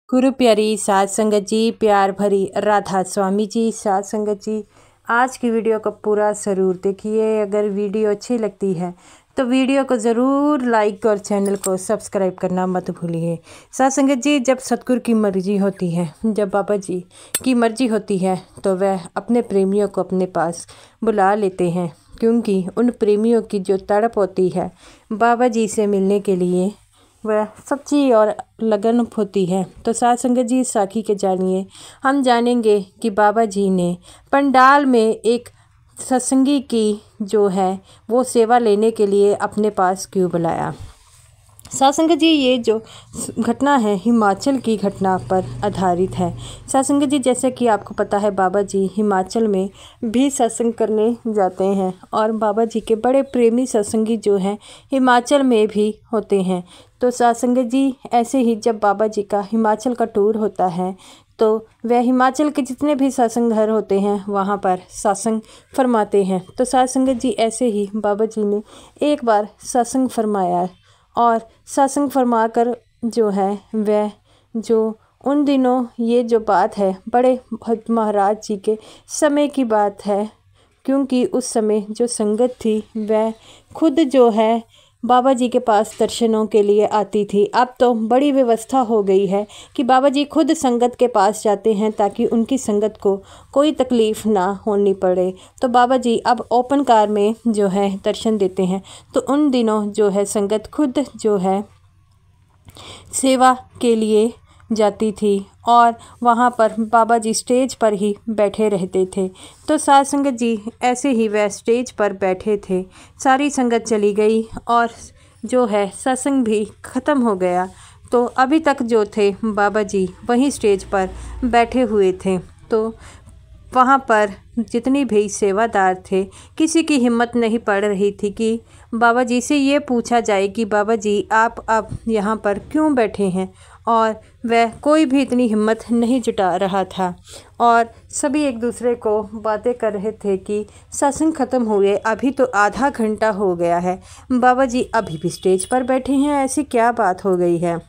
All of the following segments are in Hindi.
गुरु प्यारी साध संगत जी, प्यार भरी राधा स्वामी जी, साध संगत जी, आज की वीडियो को पूरा ज़रूर देखिए। अगर वीडियो अच्छी लगती है तो वीडियो को ज़रूर लाइक और चैनल को सब्सक्राइब करना मत भूलिए। साध संगत जी, जब सतगुरु की मर्जी होती है, जब बाबा जी की मर्जी होती है तो वह अपने प्रेमियों को अपने पास बुला लेते हैं, क्योंकि उन प्रेमियों की जो तड़प होती है बाबा जी से मिलने के लिए वह सच्ची और लगन होती है। तो साध संगत जी, साखी के जानिए, हम जानेंगे कि बाबा जी ने पंडाल में एक सत्संगी की जो है वो सेवा लेने के लिए अपने पास क्यों बुलाया। साध संगत जी, ये जो घटना है हिमाचल की घटना पर आधारित है। साध संगत जी, जैसे कि आपको पता है बाबा जी हिमाचल में भी सत्संग करने जाते हैं और बाबा जी के बड़े प्रेमी सत्संगी जो हैं हिमाचल में भी होते हैं। तो साध संगत जी, ऐसे ही जब बाबा जी का हिमाचल का टूर होता है तो वह हिमाचल के जितने भी सत्संग घर होते हैं वहाँ पर सत्संग फरमाते हैं। तो साध संगत जी, ऐसे ही बाबा जी ने एक बार सत्संग फरमाया और सत्संग फरमा कर जो है वह जो उन दिनों ये जो बात है बड़े भक्त महाराज जी के समय की बात है, क्योंकि उस समय जो संगत थी वह खुद जो है बाबा जी के पास दर्शनों के लिए आती थी। अब तो बड़ी व्यवस्था हो गई है कि बाबा जी खुद संगत के पास जाते हैं ताकि उनकी संगत को कोई तकलीफ़ ना होनी पड़े। तो बाबा जी अब ओपन कार में जो है दर्शन देते हैं। तो उन दिनों जो है संगत खुद जो है सेवा के लिए जाती थी और वहाँ पर बाबा जी स्टेज पर ही बैठे रहते थे। तो साध संगत जी, ऐसे ही वह स्टेज पर बैठे थे। सारी संगत चली गई और जो है सत्संग भी ख़त्म हो गया। तो अभी तक जो थे बाबा जी वहीं स्टेज पर बैठे हुए थे। तो वहाँ पर जितनी भी सेवादार थे, किसी की हिम्मत नहीं पड़ रही थी कि बाबा जी से ये पूछा जाए कि बाबा जी आप अब यहाँ पर क्यों बैठे हैं, और वह कोई भी इतनी हिम्मत नहीं जुटा रहा था। और सभी एक दूसरे को बातें कर रहे थे कि सत्संग ख़त्म हुए अभी तो आधा घंटा हो गया है, बाबा जी अभी भी स्टेज पर बैठे हैं, ऐसी क्या बात हो गई है।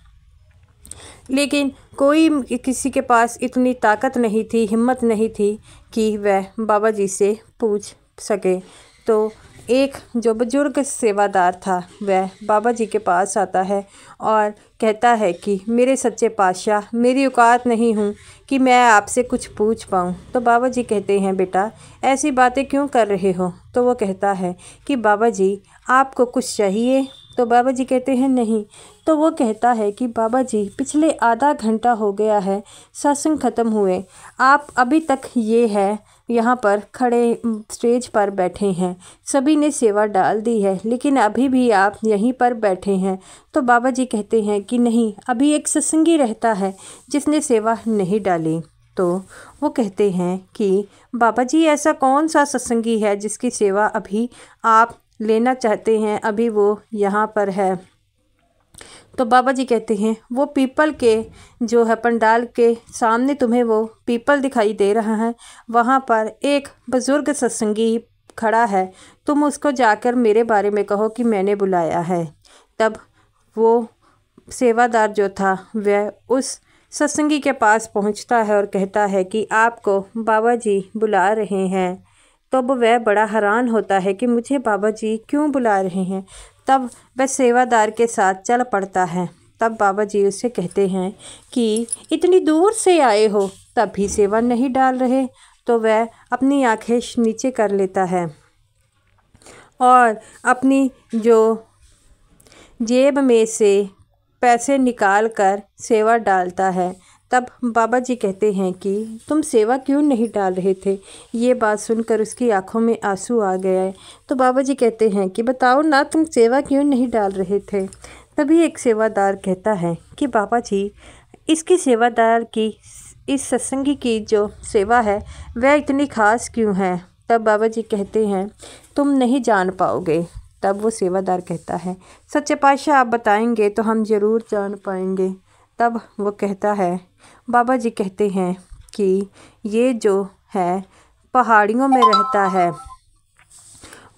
लेकिन कोई किसी के पास इतनी ताकत नहीं थी, हिम्मत नहीं थी कि वह बाबा जी से पूछ सके। तो एक जो बुजुर्ग सेवादार था वह बाबा जी के पास आता है और कहता है कि मेरे सच्चे पातशाह, मेरी औकात नहीं हूँ कि मैं आपसे कुछ पूछ पाऊँ। तो बाबा जी कहते हैं, बेटा ऐसी बातें क्यों कर रहे हो। तो वो कहता है कि बाबा जी आपको कुछ चाहिए। तो बाबा जी कहते हैं नहीं। तो वो कहता है कि बाबा जी पिछले आधा घंटा हो गया है सत्संग ख़त्म हुए, आप अभी तक ये है यहाँ पर खड़े स्टेज पर बैठे हैं, सभी ने सेवा डाल दी है लेकिन अभी भी आप यहीं पर बैठे हैं। तो बाबा जी कहते हैं कि नहीं, अभी एक सत्संगी रहता है जिसने सेवा नहीं डाली। तो वो कहते हैं कि बाबा जी ऐसा कौन सा सत्संगी है जिसकी सेवा अभी आप लेना चाहते हैं, अभी वो यहाँ पर है। तो बाबा जी कहते हैं वो पीपल के जो है पंडाल के सामने तुम्हें वो पीपल दिखाई दे रहा है, वहाँ पर एक बुज़ुर्ग सत्संगी खड़ा है, तुम उसको जाकर मेरे बारे में कहो कि मैंने बुलाया है। तब वो सेवादार जो था वह उस सत्संगी के पास पहुँचता है और कहता है कि आपको बाबा जी बुला रहे हैं। तब वह बड़ा हैरान होता है कि मुझे बाबा जी क्यों बुला रहे हैं। तब वह सेवादार के साथ चल पड़ता है। तब बाबा जी उससे कहते हैं कि इतनी दूर से आए हो तब भी सेवा नहीं डाल रहे। तो वह अपनी आंखें नीचे कर लेता है और अपनी जो जेब में से पैसे निकाल कर सेवा डालता है। तब बाबा जी कहते हैं कि तुम सेवा क्यों नहीं डाल रहे थे। ये बात सुनकर उसकी आंखों में आंसू आ गए। तो बाबा जी कहते हैं कि बताओ ना, तुम सेवा क्यों नहीं डाल रहे थे। तभी एक सेवादार कहता है कि बाबा जी इसकी सेवादार की, इस सत्संगी की जो सेवा है वह इतनी ख़ास क्यों है। तब बाबा जी कहते हैं तुम नहीं जान पाओगे। तब वो सेवादार कहता है सच्चे पातशाह आप बताएंगे तो हम ज़रूर जान पाएंगे। तब वो कहता है, बाबा जी कहते हैं कि ये जो है पहाड़ियों में रहता है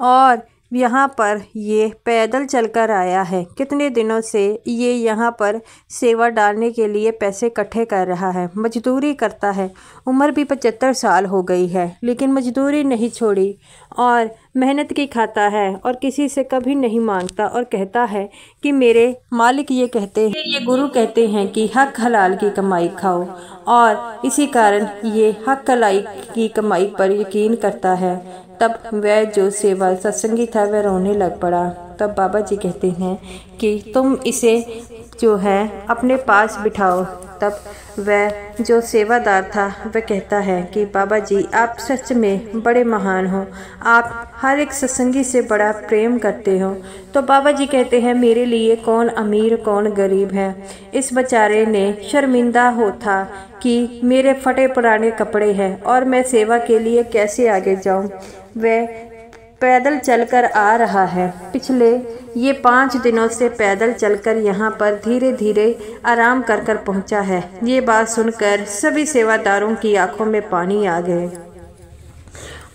और यहाँ पर ये पैदल चलकर आया है। कितने दिनों से ये यहाँ पर सेवा डालने के लिए पैसे इकट्ठे कर रहा है, मजदूरी करता है। उम्र भी 75 साल हो गई है, लेकिन मजदूरी नहीं छोड़ी और मेहनत की खाता है और किसी से कभी नहीं मांगता और कहता है कि मेरे मालिक ये कहते हैं, ये गुरु कहते हैं कि हक हलाल की कमाई खाओ, और इसी कारण ये हक हलाल की कमाई पर यकीन करता है। तब वह जो सेवा सत्संगी था वह रोने लग पड़ा। तब बाबा जी कहते हैं कि तुम इसे जो है अपने पास बिठाओ। तब वह जो सेवादार था वह कहता है कि बाबा जी आप सच में बड़े महान हो, आप हर एक सत्संगी से बड़ा प्रेम करते हो। तो बाबा जी कहते हैं मेरे लिए कौन अमीर कौन गरीब है। इस बेचारे ने शर्मिंदा हो था कि मेरे फटे पुराने कपड़े हैं और मैं सेवा के लिए कैसे आगे जाऊं। वह पैदल चलकर आ रहा है। पिछले ये 5 दिनों से पैदल चलकर यहाँ पर धीरे धीरे आराम कर कर पहुँचा है। ये बात सुनकर सभी सेवादारों की आंखों में पानी आ गए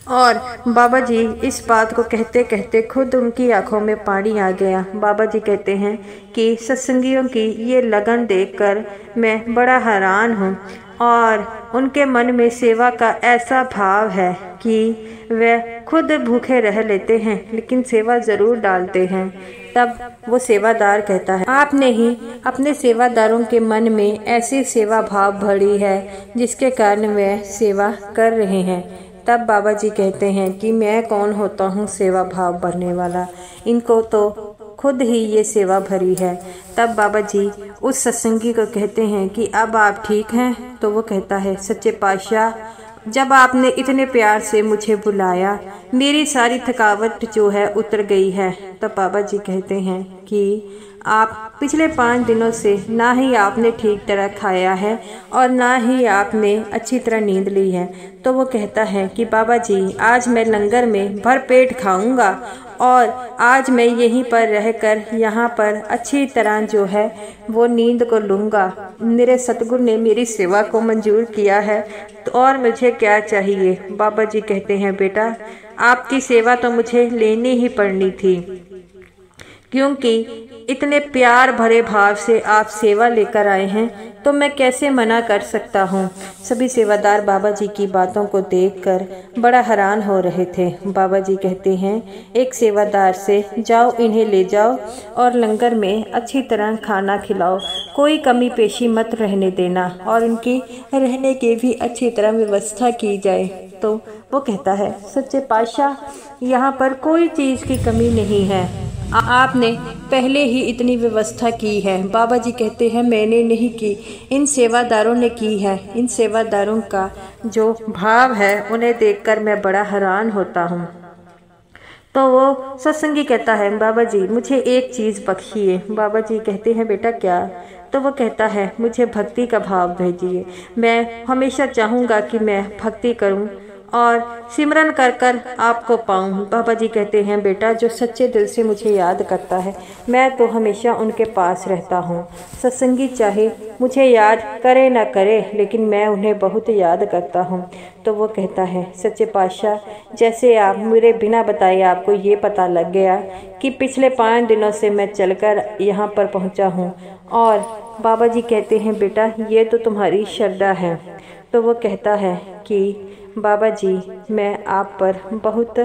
और बाबा जी इस बात को कहते कहते खुद उनकी आंखों में पानी आ गया। बाबा जी कहते हैं कि सत्संगियों की ये लगन देखकर मैं बड़ा हैरान हूँ और उनके मन में सेवा का ऐसा भाव है कि वह खुद भूखे रह लेते हैं लेकिन सेवा ज़रूर डालते हैं। तब वो सेवादार कहता है आपने ही अपने सेवादारों के मन में ऐसी सेवा भाव भरी है जिसके कारण वह सेवा कर रहे हैं। तब बाबा जी कहते हैं कि मैं कौन होता हूँ सेवा भाव भरने वाला, इनको तो खुद ही ये सेवा भरी है। तब बाबा जी उस सत्संगी को कहते हैं कि अब आप ठीक हैं। तो वो कहता है सच्चे पातशाह जब आपने इतने प्यार से मुझे बुलाया मेरी सारी थकावट जो है उतर गई है। तब बाबा जी कहते हैं कि आप पिछले 5 दिनों से ना ही आपने ठीक तरह खाया है और ना ही आपने अच्छी तरह नींद ली है। तो वो कहता है कि बाबा जी आज मैं लंगर में भर पेट खाऊंगा और आज मैं यहीं पर रहकर यहाँ पर अच्छी तरह जो है वो नींद को लूँगा। मेरे सतगुरु ने मेरी सेवा को मंजूर किया है तो और मुझे क्या चाहिए। बाबा जी कहते हैं बेटा आपकी सेवा तो मुझे लेनी ही पड़नी थी, क्योंकि इतने प्यार भरे भाव से आप सेवा लेकर आए हैं तो मैं कैसे मना कर सकता हूँ। सभी सेवादार बाबा जी की बातों को देखकर बड़ा हैरान हो रहे थे। बाबा जी कहते हैं एक सेवादार से जाओ इन्हें ले जाओ और लंगर में अच्छी तरह खाना खिलाओ, कोई कमी पेशी मत रहने देना और उनकी रहने की भी अच्छी तरह व्यवस्था की जाए। तो वो कहता है सच्चे पातशाह यहाँ पर कोई चीज़ की कमी नहीं है, आपने पहले ही इतनी व्यवस्था की है। बाबा जी कहते हैं मैंने नहीं की, इन सेवादारों ने की है। इन सेवादारों का जो भाव है उन्हें देखकर मैं बड़ा हैरान होता हूँ। तो वो सत्संगी कहता है बाबा जी मुझे एक चीज़ बख्शिए। बाबा जी कहते हैं बेटा क्या। तो वो कहता है मुझे भक्ति का भाव भेजिए, मैं हमेशा चाहूँगा कि मैं भक्ति करूँ और सिमरन कर कर आपको पाऊँ। बाबा जी कहते हैं बेटा जो सच्चे दिल से मुझे याद करता है मैं तो हमेशा उनके पास रहता हूँ। सत्संगी चाहे मुझे याद करे ना करे लेकिन मैं उन्हें बहुत याद करता हूँ। तो वो कहता है सच्चे पातशाह जैसे आप मेरे बिना बताए आपको ये पता लग गया कि पिछले 5 दिनों से मैं चलकर यहाँ पर पहुँचा हूँ। और बाबा जी कहते हैं बेटा ये तो तुम्हारी श्रद्धा है। तो वो कहता है कि बाबा जी मैं आप पर बहुत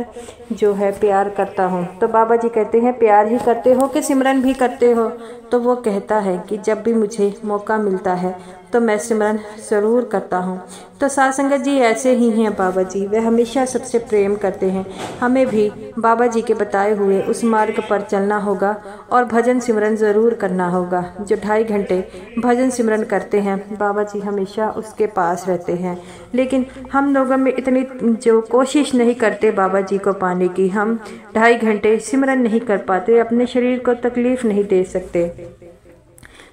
जो है प्यार करता हूँ। तो बाबा जी कहते हैं प्यार ही करते हो कि सिमरन भी करते हो। तो वो कहता है कि जब भी मुझे मौका मिलता है तो मैं सिमरन ज़रूर करता हूँ। तो साध संगत जी ऐसे ही हैं बाबा जी, वे हमेशा सबसे प्रेम करते हैं। हमें भी बाबा जी के बताए हुए उस मार्ग पर चलना होगा और भजन सिमरन ज़रूर करना होगा। जो 2.5 घंटे भजन सिमरन करते हैं बाबा जी हमेशा उसके पास रहते हैं, लेकिन हम लोगों में इतनी जो कोशिश नहीं करते बाबा जी को पाने की। हम 2.5 घंटे सिमरन नहीं कर पाते, अपने शरीर को तकलीफ़ नहीं दे सकते।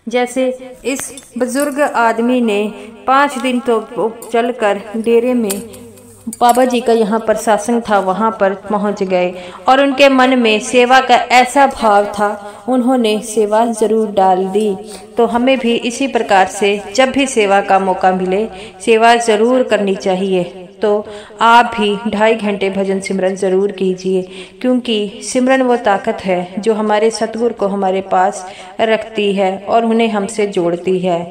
जैसे इस बुजुर्ग आदमी ने 5 दिन तो चलकर डेरे में बाबा जी का यहाँ पर सत्संग था वहाँ पर पहुँच गए और उनके मन में सेवा का ऐसा भाव था उन्होंने सेवा ज़रूर डाल दी। तो हमें भी इसी प्रकार से जब भी सेवा का मौका मिले सेवा ज़रूर करनी चाहिए। तो आप भी 2.5 घंटे भजन सिमरन ज़रूर कीजिए, क्योंकि सिमरन वो ताकत है जो हमारे सतगुरु को हमारे पास रखती है और उन्हें हमसे जोड़ती है।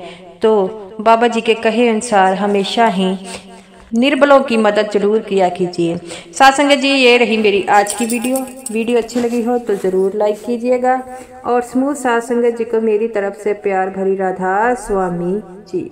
तो बाबा जी के कहे अनुसार हमेशा ही निर्बलों की मदद जरूर किया कीजिए। साथ संगत जी, ये रही मेरी आज की वीडियो अच्छी लगी हो तो ज़रूर लाइक कीजिएगा। और समूह साथ संगत जी को मेरी तरफ से प्यार भरी राधा स्वामी जी।